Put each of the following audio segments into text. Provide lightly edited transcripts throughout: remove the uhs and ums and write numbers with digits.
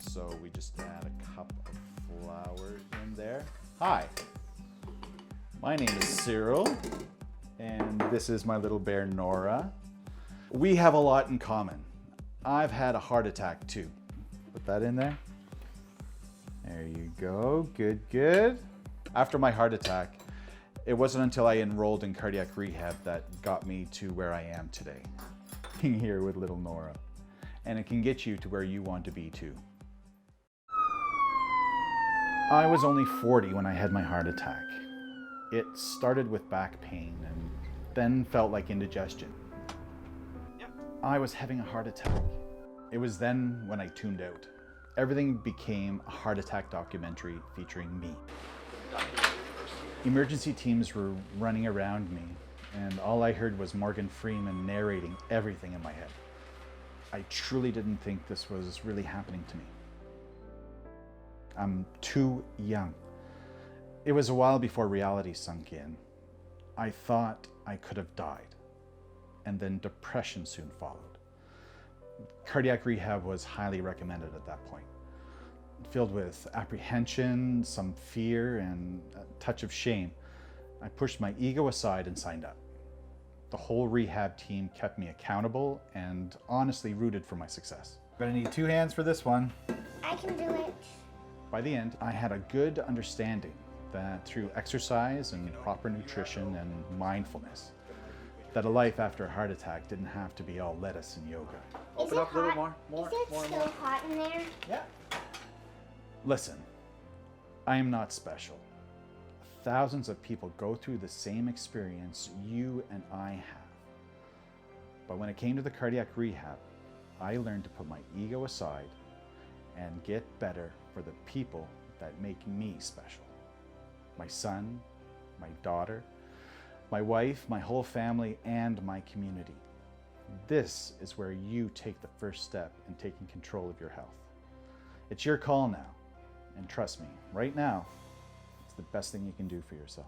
So we just add a cup of flour in there. Hi, my name is Cyril, and this is my little bear, Nora. We have a lot in common. I've had a heart attack too. Put that in there. There you go, good, good. After my heart attack, it wasn't until I enrolled in cardiac rehab that got me to where I am today, being here with little Nora. And it can get you to where you want to be too. I was only 40 when I had my heart attack. It started with back pain and then felt like indigestion. I was having a heart attack. It was then when I tuned out. Everything became a heart attack documentary featuring me. Emergency teams were running around me, and all I heard was Morgan Freeman narrating everything in my head. I truly didn't think this was really happening to me. I'm too young. It was a while before reality sunk in. I thought I could have died, and then depression soon followed. Cardiac rehab was highly recommended at that point. Filled with apprehension, some fear, and a touch of shame, I pushed my ego aside and signed up. The whole rehab team kept me accountable and honestly rooted for my success. I'm gonna need 2 hands for this one. I can do it. By the end, I had a good understanding that through exercise and proper nutrition and mindfulness, that a life after a heart attack didn't have to be all lettuce and yoga. Open up a little more. Is it still hot in there? Yeah. Listen, I am not special. Thousands of people go through the same experience you and I have. But when it came to the cardiac rehab, I learned to put my ego aside and get better for the people that make me special. My son, my daughter, my wife, my whole family, and my community. This is where you take the first step in taking control of your health. It's your call now. And trust me, right now, it's the best thing you can do for yourself.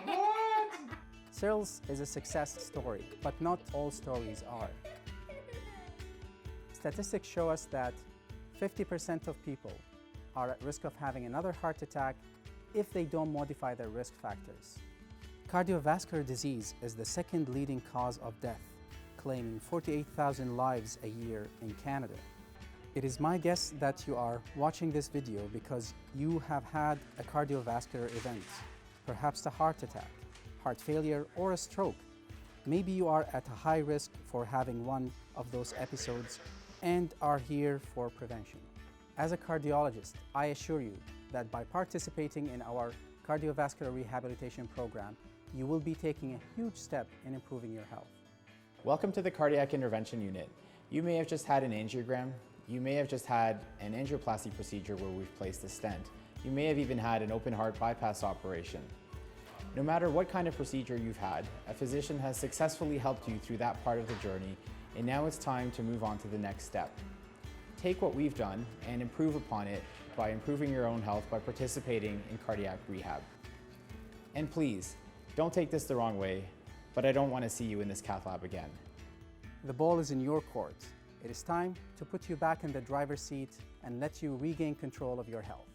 What? Cyril's is a success story, but not all stories are. Statistics show us that 50% of people are at risk of having another heart attack if they don't modify their risk factors. Cardiovascular disease is the second leading cause of death, claiming 48,000 lives a year in Canada. It is my guess that you are watching this video because you have had a cardiovascular event, perhaps a heart attack, heart failure, or a stroke. Maybe you are at a high risk for having one of those episodes and are here for prevention. As a cardiologist, I assure you that by participating in our cardiovascular rehabilitation program, you will be taking a huge step in improving your health. Welcome to the Cardiac Intervention Unit. You may have just had an angiogram. You may have just had an angioplasty procedure where we've placed a stent. You may have even had an open heart bypass operation. No matter what kind of procedure you've had, a physician has successfully helped you through that part of the journey, and now it's time to move on to the next step. Take what we've done and improve upon it by improving your own health by participating in cardiac rehab. And please, don't take this the wrong way, but I don't want to see you in this cath lab again. The ball is in your court. It is time to put you back in the driver's seat and let you regain control of your health.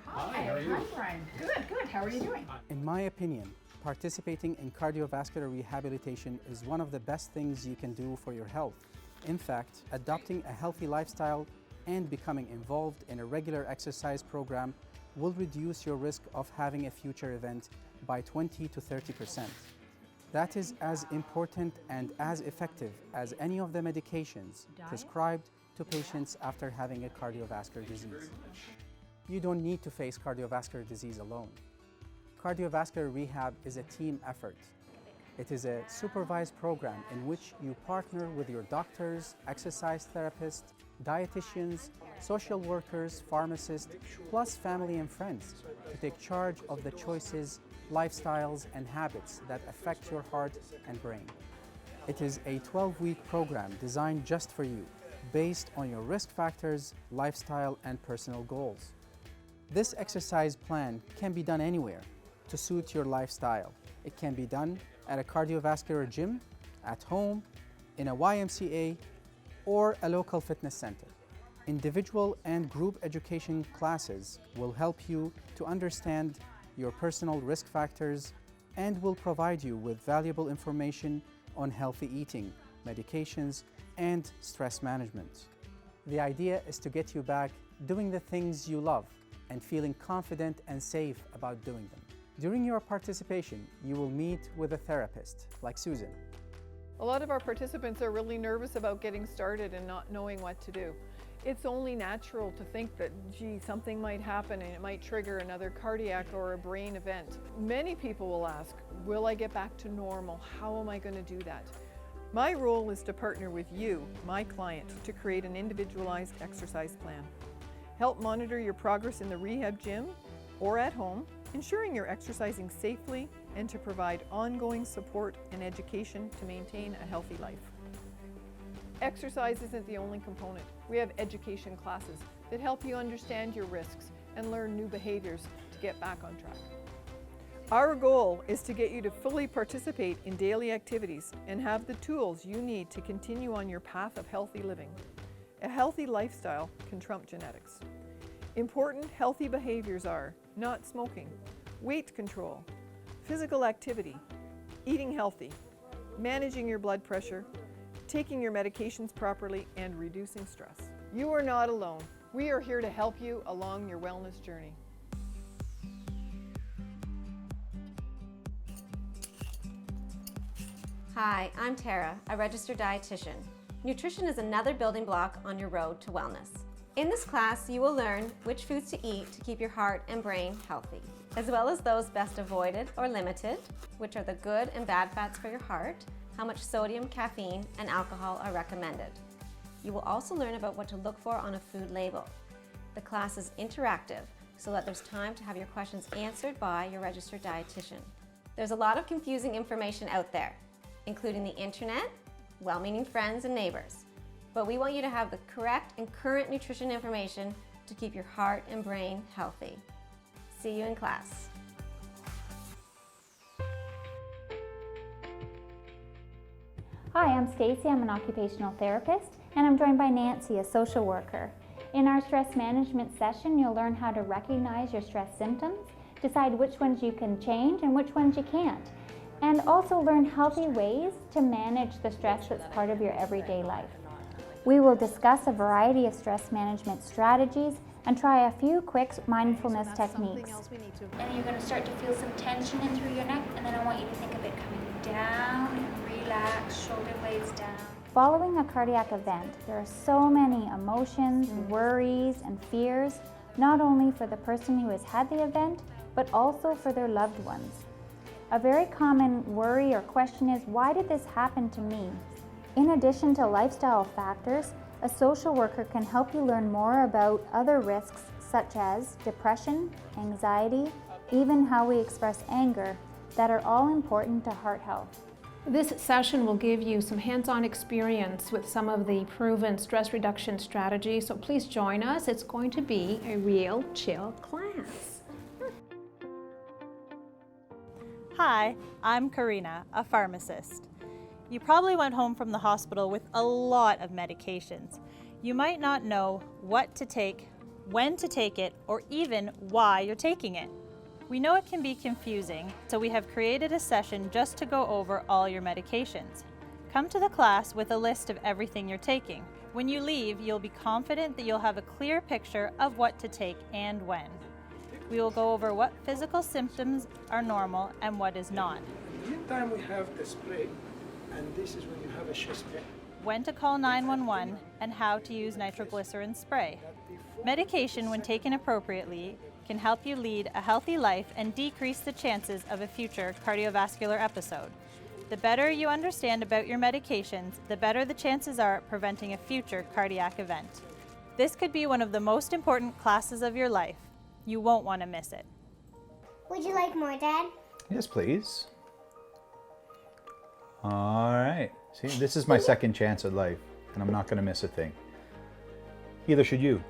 Hi, how are you? Hi, Brian. Good, good. How are you doing? In my opinion, participating in cardiovascular rehabilitation is one of the best things you can do for your health. In fact, adopting a healthy lifestyle and becoming involved in a regular exercise program will reduce your risk of having a future event by 20 to 30%. That is as important and as effective as any of the medications prescribed to patients after having a cardiovascular disease. You don't need to face cardiovascular disease alone. Cardiovascular rehab is a team effort. It is a supervised program in which you partner with your doctors, exercise therapists, dietitians, social workers, pharmacists, plus family and friends to take charge of the choices, lifestyles, and habits that affect your heart and brain. It is a 12-week program designed just for you, based on your risk factors, lifestyle, and personal goals. This exercise plan can be done anywhere to suit your lifestyle. It can be done at a cardiovascular gym, at home, in a YMCA, or a local fitness center. Individual and group education classes will help you to understand your personal risk factors and will provide you with valuable information on healthy eating, medications, and stress management. The idea is to get you back doing the things you love and feeling confident and safe about doing them. During your participation, you will meet with a therapist like Susan. A lot of our participants are really nervous about getting started and not knowing what to do. It's only natural to think that, gee, something might happen and it might trigger another cardiac or a brain event. Many people will ask, will I get back to normal? How am I going to do that? My role is to partner with you, my client, to create an individualized exercise plan. Help monitor your progress in the rehab gym or at home, ensuring you're exercising safely and to provide ongoing support and education to maintain a healthy life. Exercise isn't the only component. We have education classes that help you understand your risks and learn new behaviors to get back on track. Our goal is to get you to fully participate in daily activities and have the tools you need to continue on your path of healthy living. A healthy lifestyle can trump genetics. Important healthy behaviors are not smoking, weight control, physical activity, eating healthy, managing your blood pressure, taking your medications properly, and reducing stress. You are not alone. We are here to help you along your wellness journey. Hi, I'm Tara, a registered dietitian. Nutrition is another building block on your road to wellness. In this class, you will learn which foods to eat to keep your heart and brain healthy, as well as those best avoided or limited, which are the good and bad fats for your heart, how much sodium, caffeine, and alcohol are recommended. You will also learn about what to look for on a food label. The class is interactive, so that there's time to have your questions answered by your registered dietitian. There's a lot of confusing information out there, including the internet, well-meaning friends and neighbors. But we want you to have the correct and current nutrition information to keep your heart and brain healthy. See you in class. Hi, I'm Stacy. I'm an occupational therapist, and I'm joined by Nancy, a social worker. In our stress management session, you'll learn how to recognize your stress symptoms, decide which ones you can change and which ones you can't, and also learn healthy ways to manage the stress that's part of your everyday life. We will discuss a variety of stress management strategies and try a few quick mindfulness techniques. And you're going to start to feel some tension in through your neck, and then I want you to think of it coming down and relax, shoulder blades down. Following a cardiac event, there are so many emotions, worries, and fears, not only for the person who has had the event, but also for their loved ones. A very common worry or question is, why did this happen to me? In addition to lifestyle factors, a social worker can help you learn more about other risks such as depression, anxiety, even how we express anger, that are all important to heart health. This session will give you some hands-on experience with some of the proven stress reduction strategies, so please join us. It's going to be a real chill class. Hi, I'm Karina, a pharmacist. You probably went home from the hospital with a lot of medications. You might not know what to take, when to take it, or even why you're taking it. We know it can be confusing, so we have created a session just to go over all your medications. Come to the class with a list of everything you're taking. When you leave, you'll be confident that you'll have a clear picture of what to take and when. We will go over what physical symptoms are normal and what is not. Meantime, we have the spray, and this is when you have a chest pain. When to call 911 and how to use nitroglycerin spray. Medication, when taken appropriately, can help you lead a healthy life and decrease the chances of a future cardiovascular episode. The better you understand about your medications, the better the chances are at preventing a future cardiac event. This could be one of the most important classes of your life. You won't want to miss it. Would you like more, Dad? Yes, please. All right. See, this is my second chance at life, and I'm not going to miss a thing. Either should you.